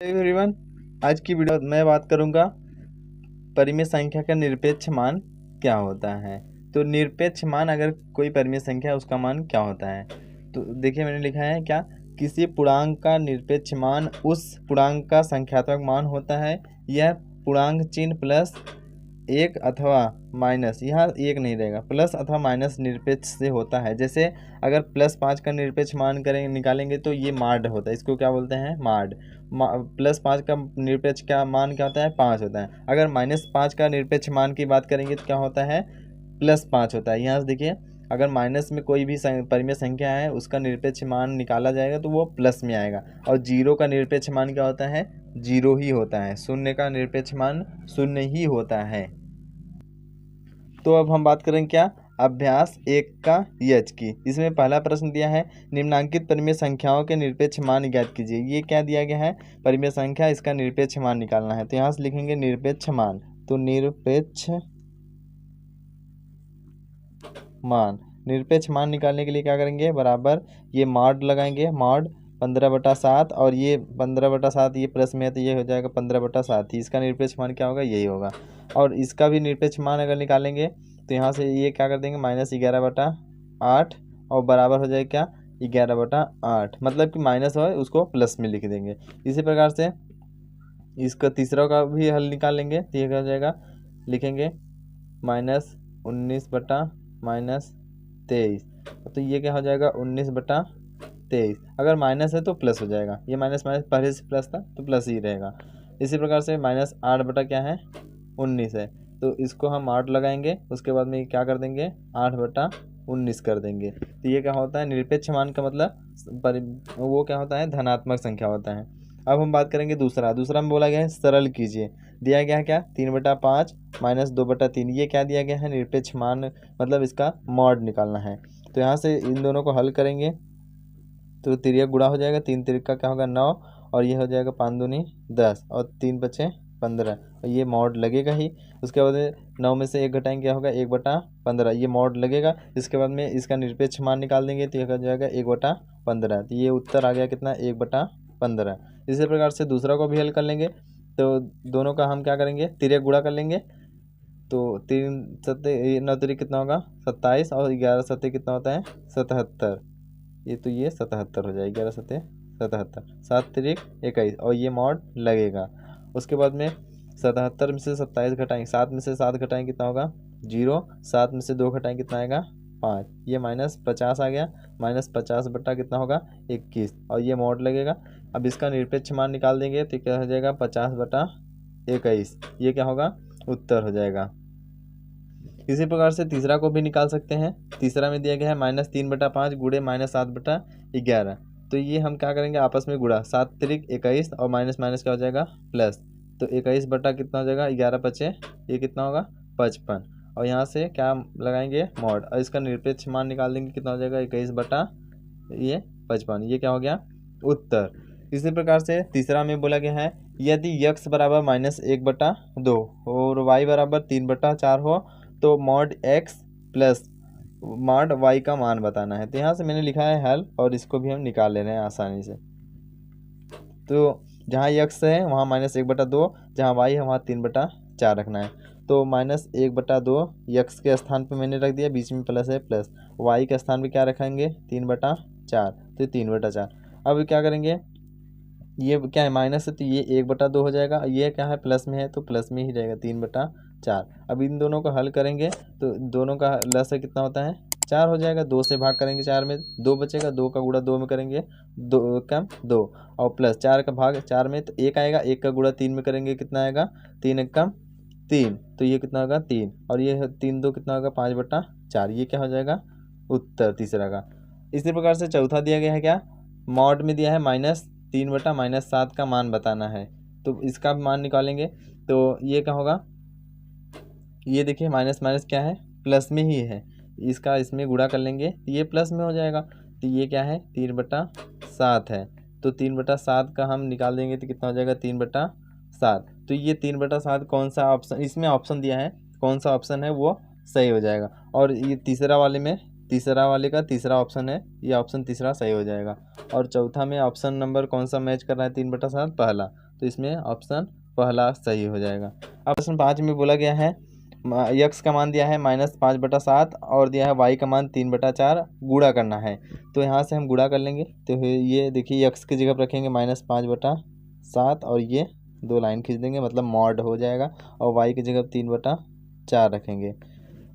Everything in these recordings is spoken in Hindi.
एवरीवन, आज की वीडियो मैं बात करूंगा परिमेय संख्या का निरपेक्ष मान क्या होता है। तो निरपेक्ष मान, अगर कोई परिमेय संख्या है उसका मान क्या होता है। तो देखिए मैंने लिखा है क्या, किसी पूर्णांक का निरपेक्ष मान उस पूर्णांक का संख्यात्मक मान होता है। यह पूर्णांक चिन्ह प्लस एक अथवा माइनस, यहाँ एक नहीं रहेगा, प्लस अथवा माइनस निरपेक्ष से होता है। जैसे अगर +5 का निरपेक्ष मान करेंगे निकालेंगे तो ये माड होता है, इसको क्या बोलते हैं, माड। +5 का निरपेक्ष क्या मान क्या होता है, 5 होता है। अगर -5 का निरपेक्ष मान की बात करेंगे तो क्या होता है, +5 होता है। यहाँ से देखिए, अगर माइनस में कोई भी परिमेय संख्या है उसका निरपेक्ष मान निकाला जाएगा तो वो प्लस में आएगा। और जीरो का निरपेक्ष मान क्या होता है, जीरो ही होता है। शून्य का निरपेक्ष मान शून्य ही होता है। तो अब हम बात करें क्या, अभ्यास 1 का यच की। इसमें पहला प्रश्न दिया है, निम्नांकित परिमेय संख्याओं के निरपेक्ष मान ज्ञात कीजिए। ये क्या दिया गया है, परिमेय संख्या, इसका निरपेक्ष मान निकालना है। तो यहाँ से लिखेंगे निरपेक्ष मान। तो निरपेक्ष मान निकालने के लिए क्या करेंगे, बराबर ये मॉड लगाएंगे, मॉड 15/7, और ये 15/7 ये प्लस में है तो ये हो जाएगा 15/7 ही। इसका निरपेक्ष मान क्या होगा, यही होगा। और इसका भी निरपेक्ष मान अगर निकालेंगे तो यहाँ से ये क्या कर देंगे, -11/8, और बराबर हो जाएगा क्या, 11/8। मतलब कि माइनस हो उसको प्लस में लिख देंगे। इसी प्रकार से इसका तीसरा का भी हल निकालेंगे तो ये क्या हो जाएगा, लिखेंगे -19/-23। तो ये क्या हो जाएगा, 19/23। अगर माइनस है तो प्लस हो जाएगा, ये माइनस पहले से प्लस था तो प्लस ही रहेगा। इसी प्रकार से -8 क्या है, 19 है, तो इसको हम 8 लगाएंगे, उसके बाद में क्या कर देंगे, 8/19 कर देंगे। तो ये क्या होता है, निरपेक्ष मान का मतलब वो क्या होता है, धनात्मक संख्या होता है। अब हम बात करेंगे दूसरा में बोला गया है सरल कीजिए। दिया गया है क्या, 3/5 -2/3। ये क्या दिया गया है, निरपेक्ष मान, मतलब इसका मॉड निकालना है। तो यहाँ से इन दोनों को हल करेंगे तो तिर्यक गुणा हो जाएगा, 3 तिर्यक का क्या होगा, 9, और ये हो जाएगा 5 दूनी 10, और 3 बचे 15, और ये मॉड लगेगा ही। उसके बाद 9 में से 1 घटाएंगे, क्या होगा, 1/15, ये मॉड लगेगा। इसके बाद में इसका निरपेक्ष मान निकाल देंगे तो ये हो जाएगा 1/15। तो ये उत्तर आ गया कितना, 1/15। इसी प्रकार से दूसरा को भी हल कर लेंगे। तो दोनों का हम क्या करेंगे, तिर्यक गुणा कर लेंगे। तो 3 7 9 तिर्यक कितना होगा, 27, और 11 7 कितना होता है, 77। ये तो ये 77 हो जाएगा, 11 7 77, 7 तिर्यक 21, और ये मॉड लगेगा। उसके बाद में 77 में से 27 घटाएंगे, 7 में से 7 घटाएंगे कितना होगा, 0, 7 में से 2 घटाएंगे कितना आएगा, 5, ये -50 आ गया। -50 कितना होगा, 21, और ये मॉड लगेगा। अब इसका निरपेक्ष मान निकाल देंगे तो क्या हो जाएगा, 50/21। ये क्या होगा, उत्तर हो जाएगा। इसी प्रकार से तीसरा को भी निकाल सकते हैं। तीसरा में दिया गया है -3/5 गुणे -7/11। तो ये हम क्या करेंगे, आपस में गुणा, 7 तिर्यक 21, और माइनस माइनस क्या हो जाएगा, प्लस। तो 21 बटा कितना हो जाएगा, 11 बचे, ये कितना होगा, 55, और यहाँ से क्या लगाएंगे, मॉड, और इसका निरपेक्ष मान निकाल देंगे, कितना हो जाएगा, 21/55। ये क्या हो गया, उत्तर। इसी प्रकार से तीसरा में बोला गया है, यदि x बराबर -1/2 और y बराबर 3/4 हो तो mod x plus mod y का मान बताना है। तो यहाँ से मैंने लिखा है हल, और इसको भी हम निकाल ले रहे हैं आसानी से। तो जहाँ x है वहाँ -1/2, जहाँ y है वहाँ 3/4 रखना है। तो -1/2 x के स्थान पे मैंने रख दिया, बीच में प्लस है, प्लस y के स्थान पे क्या रखेंगे, 3/4, तो 3/4। अब क्या करेंगे, ये क्या है, माइनस है तो ये 1/2 हो जाएगा, ये क्या है, प्लस में है तो प्लस में ही रहेगा, 3/4। अब इन दोनों को हल करेंगे तो दोनों का लसागु कितना होता है, 4 हो जाएगा। 2 से भाग करेंगे, 4 में 2 बचेगा, 2 का गुणा 2 में करेंगे, 2 कम 2, और प्लस 4 का भाग 4 में तो 1 आएगा, 1 का गुणा 3 में करेंगे, कितना आएगा, 3 1 कम 3, तो ये कितना होगा, 3, और ये 3 2 कितना होगा, 5/4। ये क्या हो जाएगा, उत्तर तीसरा का। इसी प्रकार से चौथा दिया गया है क्या, मॉड में दिया है -3/-7 का मान बताना है। तो इसका मान निकालेंगे तो ये क्या होगा, ये देखिए माइनस माइनस क्या है, प्लस में ही है, इसका इसमें गुणा कर लेंगे तो ये प्लस में हो जाएगा। तो ये क्या है, 3/7 है। तो 3/7 का हम निकाल देंगे तो कितना हो जाएगा, 3/7। तो ये 3/7 कौन सा ऑप्शन, इसमें ऑप्शन दिया है, कौन सा ऑप्शन है वो सही हो जाएगा। और ये तीसरा वाले का तीसरा ऑप्शन है, ये ऑप्शन तीसरा सही हो जाएगा। और चौथा में ऑप्शन नंबर कौन सा मैच कर रहा है, 3/7 पहला, तो इसमें ऑप्शन पहला सही हो जाएगा। अब प्रश्न 5 में बोला गया है यक्स का मान दिया है -5/7 और दिया है वाई का मान 3/4, गुणा करना है। तो यहाँ से हम गुणा कर लेंगे। तो ये देखिए यक्स की जगह पर रखेंगे -5/7 और ये 2 लाइन खींच देंगे, मतलब मॉड हो जाएगा। और वाई की जगह 3/4 रखेंगे।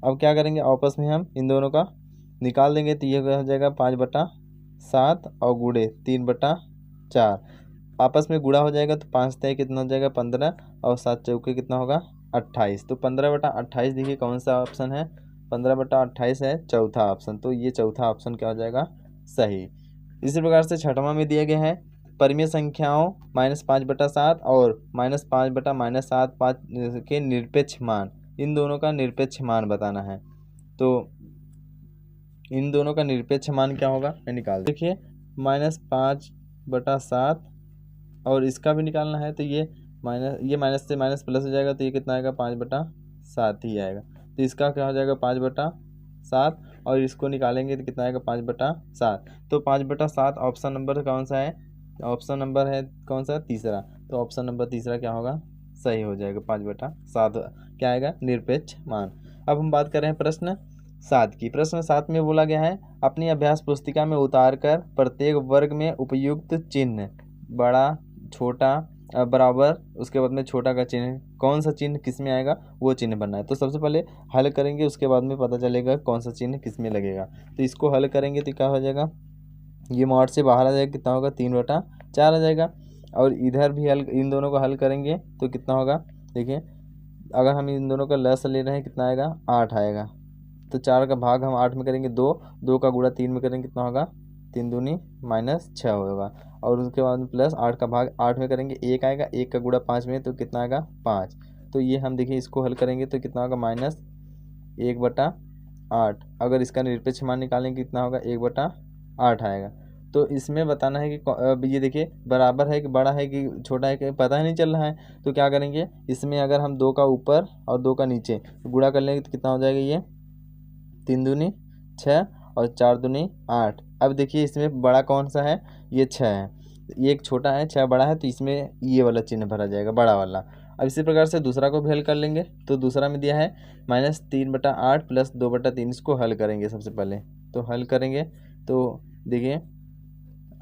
अब क्या करेंगे, आपस में हम इन दोनों का निकाल देंगे। तो ये हो जाएगा 5/7 और गुणे 3/4, आपस में गुणा हो जाएगा। तो 5 तय कितना हो जाएगा 15 और 7 चौके कितना होगा 28। तो 15/28 देखिए कौन सा ऑप्शन है, 15/28 है चौथा ऑप्शन। तो ये चौथा ऑप्शन क्या हो जाएगा सही। इसी प्रकार से छठवां में दिया गया है परिमेय संख्याओं -5/7 और -5/-7 5 के निरपेक्ष मान, इन दोनों का निरपेक्ष मान बताना है। तो इन दोनों का निरपेक्ष मान क्या होगा, मैं निकाल देखिए -5/7 और इसका भी निकालना है। तो ये माइनस से माइनस प्लस हो जाएगा। तो ये कितना आएगा 5/7 ही आएगा। तो इसका क्या हो जाएगा 5/7 और इसको निकालेंगे तो कितना आएगा 5/7। तो 5/7 ऑप्शन नंबर कौन सा है, ऑप्शन नंबर है कौन सा, तीसरा। तो ऑप्शन नंबर तीसरा क्या होगा सही हो जाएगा, 5/7 क्या आएगा निरपेक्ष मान। अब हम बात कर रहे हैं प्रश्न 7 की। प्रश्न 7 में बोला गया है अपनी अभ्यास पुस्तिका में उतार कर प्रत्येक वर्ग में उपयुक्त चिन्ह, बड़ा छोटा बराबर, उसके बाद में छोटा का चिन्ह, कौन सा चिन्ह किस में आएगा वो चिन्ह बनना है। तो सबसे पहले हल करेंगे, उसके बाद में पता चलेगा कौन सा चिन्ह किस में लगेगा। तो इसको हल करेंगे तो क्या हो जाएगा, ये मॉड से बाहर आ जाएगा, कितना होगा 3/4 आ जाएगा। और इधर भी हल, इन दोनों को हल करेंगे तो कितना होगा, देखिए अगर हम इन दोनों का लस ले रहे हैं कितना आएगा 8 आएगा। तो 4 का भाग हम 8 में करेंगे 2 का गुणा 3 में करेंगे कितना होगा 3 दूनी -6 होगा। और उसके बाद प्लस 8 का भाग 8 में करेंगे 1 आएगा, 1 का गुणा 5 में तो कितना आएगा 5। तो ये हम देखिए इसको हल करेंगे तो कितना होगा -1/8। अगर इसका निरपेक्ष मान निकालेंगे कितना होगा 1/8 आएगा। तो इसमें बताना है कि अब ये देखिए बराबर है कि बड़ा है कि छोटा है कि पता ही नहीं चल रहा है। तो क्या करेंगे, इसमें अगर हम 2 का ऊपर और 2 का नीचे गुणा कर लेंगे तो कितना हो जाएगा, ये 3 दूनी 6 और 4 दूनी 8। अब देखिए इसमें बड़ा कौन सा है, ये 6 है, ये एक छोटा है 6 बड़ा है, तो इसमें ये वाला चिन्ह भरा जाएगा बड़ा वाला। अब इसी प्रकार से दूसरा को भी हल कर लेंगे। तो दूसरा में दिया है -3/8 + 2/3, इसको हल करेंगे सबसे पहले। तो हल करेंगे तो देखिए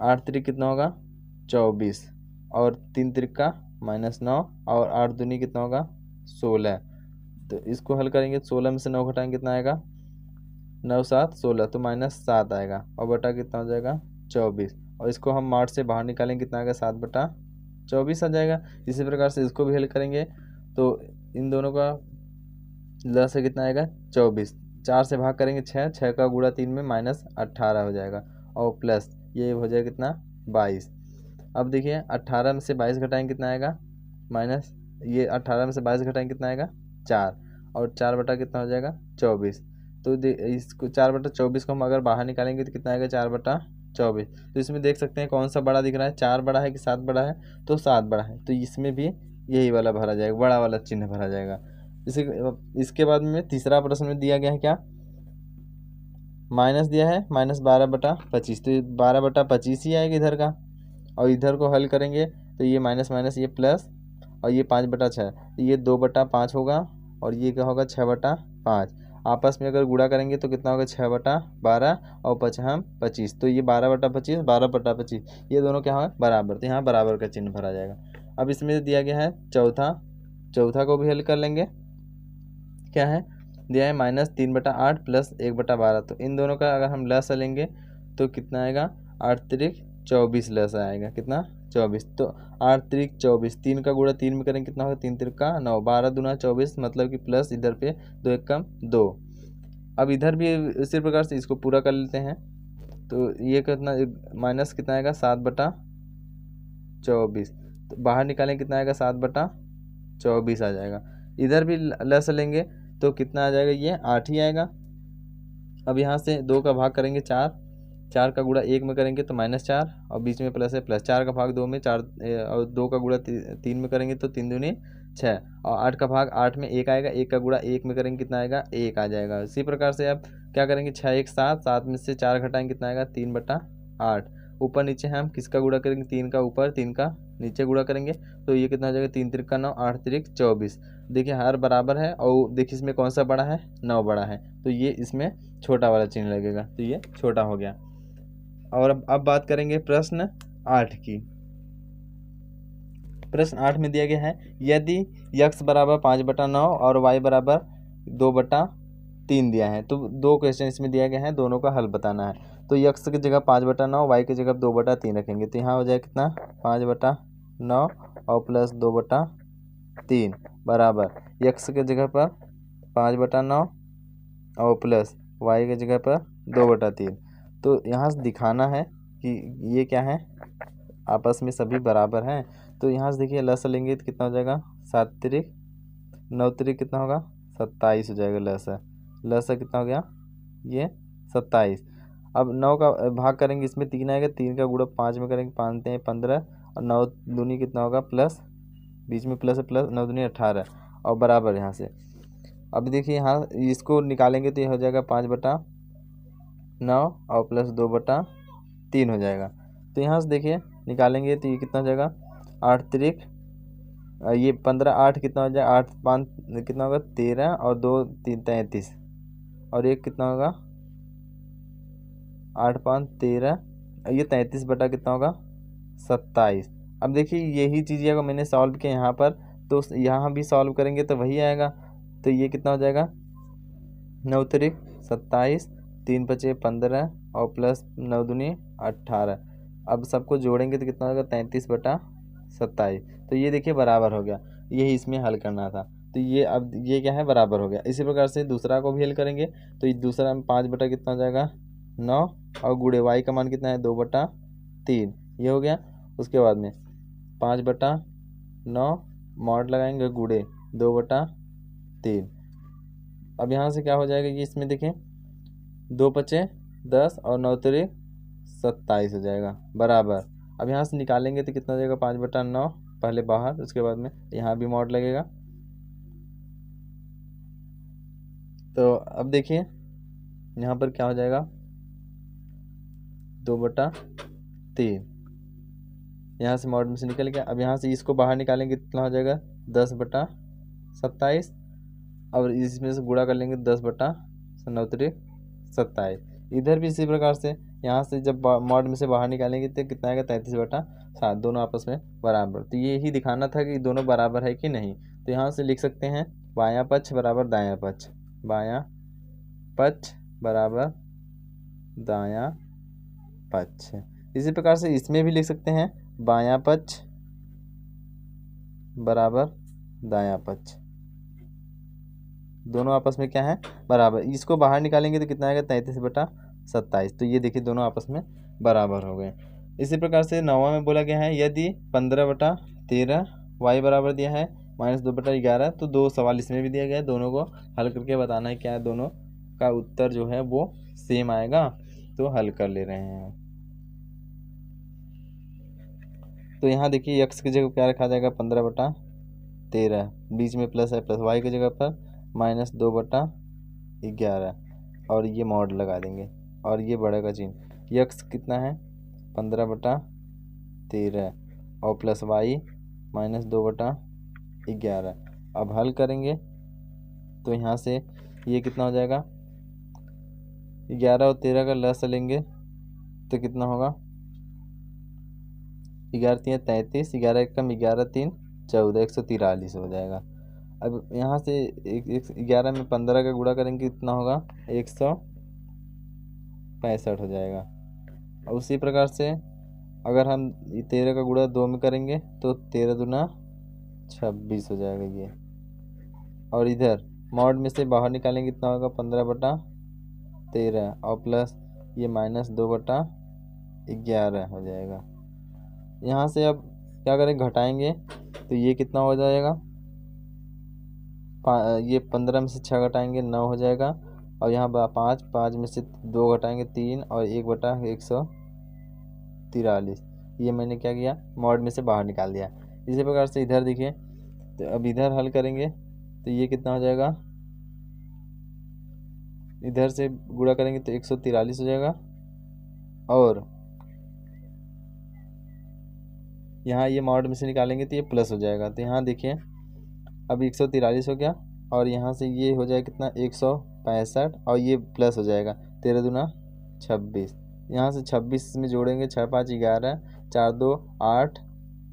8 त्रिक कितना होगा 24 और 3 त्रिक का -9 और 8 दूनी कितना होगा 16। तो इसको हल करेंगे 16 में से 9 घटाएंगे कितना आएगा 9 7 16, तो -7 आएगा और बटा कितना हो जाएगा 24। और इसको हम मार्ट से बाहर निकालेंगे कितना आएगा 7/24 आ जाएगा। इसी प्रकार से इसको भी हल करेंगे तो इन दोनों का लस से कितना आएगा 24, 4 से भाग करेंगे 6 का गुणा 3 में -18 हो जाएगा और प्लस ये हो जाएगा कितना 22। अब देखिए 18 में से 22 घटाएंगे कितना आएगा माइनस, ये 18 में से 22 घटाएंगे कितना आएगा 4 और 4 बटा कितना हो जाएगा 24। तो इसको 4/24 को हम अगर बाहर निकालेंगे तो कितना आएगा 4/24। तो इसमें देख सकते हैं कौन सा बड़ा दिख रहा है, 4 बड़ा है कि 7 बड़ा है, तो 7 बड़ा है। तो इसमें भी यही वाला भरा जाएगा, बड़ा वाला चिन्ह भरा जाएगा। इसके बाद में तीसरा प्रश्न में दिया गया है क्या, माइनस दिया है -12/25। तो 12/25 ही आएगा इधर का। और इधर को हल करेंगे तो ये माइनस माइनस ये प्लस और ये 5/6, तो ये 2/5 होगा और ये क्या होगा 6/5। आपस में अगर गुणा करेंगे तो कितना होगा 6/12 और 5×25, तो ये 12/25 12/25 ये दोनों क्या होगा बराबर। तो यहाँ बराबर का चिन्ह भरा जाएगा। अब इसमें दिया गया है चौथा को भी हल कर लेंगे। क्या है दिया है -3/8 + 1/12। तो इन दोनों का अगर हम लस लेंगे तो कितना आएगा 8 त्रिक 24 लस आएगा, कितना 24। तो 8 त्रिक 24, 3 का गुणा 3 में करेंगे कितना होगा 3 त्रिक का 9, 12 दूना 24 मतलब कि प्लस इधर पे 2 1 कम 2। अब इधर भी इसी प्रकार से इसको पूरा कर लेते हैं। तो ये कितना माइनस कितना आएगा 7/24, तो बाहर निकालें कितना आएगा 7/24 आ जाएगा। इधर भी लस लेंगे तो कितना आ जाएगा ये 8 ही आएगा। अब यहाँ से 2 का भाग करेंगे 4 का गुणा 1 में करेंगे तो -4 और बीच में प्लस है, प्लस 4 का भाग 2 में 4 और 2 का गुणा 3 में करेंगे तो 3 दूनी 6 और 8 का भाग 8 में 1 आएगा, 1 का गुणा 1 में करेंगे कितना आएगा 1 आ जाएगा। इसी प्रकार से आप क्या करेंगे 6 1 7 में से 4 घटाएंगे कितना आएगा 3/8, ऊपर नीचे हम किसका गुणा करेंगे, 3 का ऊपर 3 का नीचे गुणा करेंगे, तो ये कितना हो जाएगा, 3 त्रिक का 9, 8 त्रिक 24। देखिए हर बराबर है और देखिए इसमें कौन सा बड़ा है, 9 बड़ा है, तो ये इसमें छोटा वाला चिन्ह लगेगा, तो ये छोटा हो गया। और अब बात करेंगे प्रश्न 8 की। प्रश्न 8 में दिया गया है यदि x बराबर 5/9 और y बराबर 2/3 दिया है, तो दो क्वेश्चन इसमें दिया गया है, दोनों का हल बताना है। तो x की जगह 5/9, y की जगह 2/3 रखेंगे, तो यहाँ हो जाए कितना, 5/9 और प्लस 2/3 बराबर x की जगह पर 5/9 और प्लस y की जगह पर 2/3। तो यहाँ से दिखाना है कि ये क्या है, आपस में सभी बराबर हैं। तो यहाँ से देखिए लस लेंगे तो कितना हो जाएगा, 7 त्रिक 9 त्रिक कितना होगा, 27 हो जाएगा। लस कितना हो गया, ये 27। अब 9 का भाग करेंगे, इसमें 3 आएगा, 3 का गुणा 5 में करेंगे, 5 में 15 और 9 दूनी कितना होगा, प्लस बीच में प्लस 9 दूनी 18 और बराबर यहाँ से। अब देखिए यहाँ इसको निकालेंगे तो ये हो जाएगा 5/9 और प्लस 2/3 हो जाएगा। तो यहाँ से देखिए निकालेंगे तो ये कितना हो जाएगा, 8 त्रिक ये 15 8 कितना हो जाएगा, 8 5 कितना होगा, 13 और 2 3 33 और एक कितना होगा, 8 5 13, ये 33 बटा कितना होगा, 27। अब देखिए यही चीज़ अगर मैंने सॉल्व किया यहाँ पर, तो यहाँ भी सॉल्व करेंगे तो वही आएगा। तो ये कितना हो जाएगा, 9 त्रिक 27, 3 पचे 15 और प्लस 9 दूनी 18। अब सबको जोड़ेंगे तो कितना होगा, 33/27। तो ये देखिए बराबर हो गया, यही इसमें हल करना था। तो ये अब ये क्या है, बराबर हो गया। इसी प्रकार से दूसरा को भी हल करेंगे, तो ये दूसरा में 5 बटा कितना हो जाएगा, 9 और गुड़े y का मान कितना है, 2/3, ये हो गया। उसके बाद में 5/9 मॉड लगाएंगे गुड़े 2/3। अब यहाँ से क्या हो जाएगा, ये इसमें देखें 2 पचे 10 और 9 त्रिक 27 हो जाएगा बराबर। अब यहाँ से निकालेंगे तो कितना हो जाएगा, 5/9 पहले बाहर, उसके बाद में यहाँ भी मॉड लगेगा। तो अब देखिए यहाँ पर क्या हो जाएगा, 2/3, यहाँ से मॉड में से निकल गया। अब यहाँ से इसको बाहर निकालेंगे कितना हो जाएगा, 10/27 और इसमें से गुणा कर लेंगे 10/9 त्रिक 27। इधर भी इसी प्रकार से यहाँ से जब मॉड में से बाहर निकालेंगे तो कितना आएगा, 33/7, दोनों आपस में बराबर। तो ये ही दिखाना था कि दोनों बराबर है कि नहीं। तो यहाँ से लिख सकते हैं बायां पक्ष बराबर दायां पक्ष, बायां पक्ष बराबर दायां पक्ष। इसी प्रकार से इसमें भी लिख सकते हैं बायां पक्ष बराबर दायां पक्ष, दोनों आपस में क्या है, बराबर। इसको बाहर निकालेंगे तो कितना आएगा, 33/27। तो ये देखिए दोनों आपस में बराबर हो गए। इसी प्रकार से 9वां में बोला गया है यदि 15/13 y बराबर दिया है -2/11, तो दो सवाल इसमें भी दिया गया है, दोनों को हल करके बताना है क्या है, दोनों का उत्तर जो है वो सेम आएगा। तो हल कर ले रहे हैं। तो यहाँ देखिए x की जगह क्या रखा जाएगा, 15/13, बीच में प्लस है, प्लस y की जगह पर -2/11 और ये मॉड लगा देंगे और ये बढ़ेगा चिन्ह। x कितना है, 15/13 और प्लस y -2/11। अब हल करेंगे तो यहाँ से ये कितना हो जाएगा, 11 और 13 का लस लेंगे तो कितना होगा, 11 3 33, 11 1 कम 11 3 14, 143 हो जाएगा। अब यहाँ से 11 में 15 का गुणा करेंगे कितना होगा, 165 हो जाएगा। और उसी प्रकार से अगर हम 13 का गुणा 2 में करेंगे तो 13 दूना 26 हो जाएगा ये। और इधर मॉड में से बाहर निकालेंगे कितना होगा, 15/13 और प्लस ये -2/11 हो जाएगा। यहाँ से अब क्या करें, घटाएंगे तो ये कितना हो जाएगा, ये 15 में से 6 घटाएंगे 9 हो जाएगा। और यहाँ 5 में से 2 घटाएंगे 3 और 1/143। ये मैंने क्या किया, मॉड में से बाहर निकाल दिया। इसी प्रकार से इधर देखिए, तो अब इधर हल करेंगे तो ये कितना हो जाएगा, इधर से गुणा करेंगे तो 143 हो जाएगा और यहाँ ये मॉड में से निकालेंगे तो ये प्लस हो जाएगा। तो यहाँ देखिए अब 143 हो गया और यहाँ से ये हो जाएगा कितना 165 और ये प्लस हो जाएगा 13 दूना 26। यहाँ से 26 में जोड़ेंगे 6 5 11 4 2 8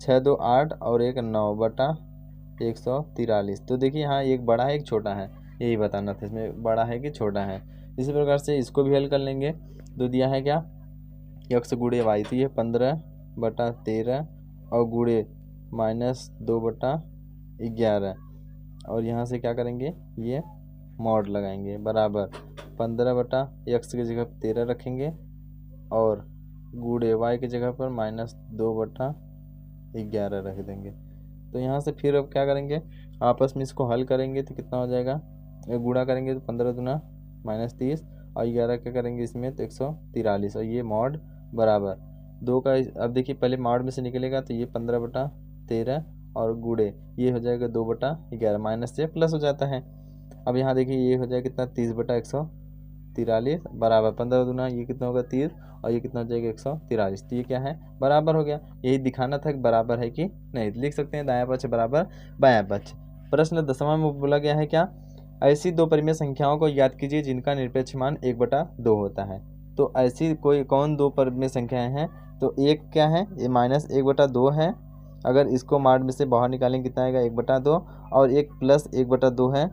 6 2 8 और एक 9 बटा 143। तो देखिए यहाँ एक बड़ा है एक छोटा है, यही बताना था इसमें बड़ा है कि छोटा है। इसी प्रकार से इसको भी हल कर लेंगे। तो दिया है क्या x गुड़े वाई, तो ये 15 बटा 13 और गुड़े -2 बटा 11 और यहाँ से क्या करेंगे ये मॉड लगाएंगे बराबर 15 बटा x की जगह 13 रखेंगे और गुड़े y की जगह पर -2 बटा 11 रख देंगे। तो यहाँ से फिर अब क्या करेंगे आपस में इसको हल करेंगे तो कितना हो जाएगा, गुणा करेंगे तो 15 दूना -30 और 11 क्या करेंगे इसमें तो 143 और ये मॉड बराबर 2 का। अब देखिए पहले मॉड में से निकलेगा तो ये 15 बटा 13 और गुड़े ये हो जाएगा 2 बटा 11 माइनस से प्लस हो जाता है। अब यहाँ देखिए ये हो जाएगा कितना 30 बटा 143 बराबर 15 दूना ये कितना होगा 30 और ये कितना हो जाएगा 143। तो ये क्या है बराबर हो गया। यही दिखाना था कि बराबर है कि नहीं। लिख सकते हैं दायां पक्ष बराबर बायां पक्ष। प्रश्न 10वां में बोला गया है क्या, ऐसी दो परिमेय संख्याओं को याद कीजिए जिनका निरपेक्ष मान 1/2 होता है। तो ऐसी कौन दो परिमेय संख्याएं हैं, तो एक क्या है ये -1/2 है। अगर इसको माड में से बाहर निकालेंगे कितना आएगा 1/2 और एक +1/2 है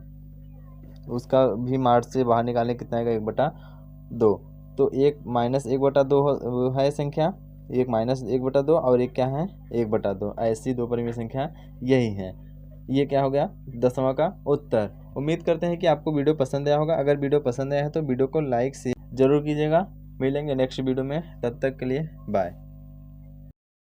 उसका भी माड से बाहर निकालें कितना आएगा 1/2। तो एक -1/2 है संख्या, एक -1/2 और एक क्या है 1/2। ऐसी दो परिमेय संख्या यही है। ये क्या हो गया 10वां का उत्तर। उम्मीद करते हैं कि आपको वीडियो पसंद आया होगा। अगर वीडियो पसंद आया है तो वीडियो को लाइक शेयर जरूर कीजिएगा। मिलेंगे नेक्स्ट वीडियो में, तब तक के लिए बाय।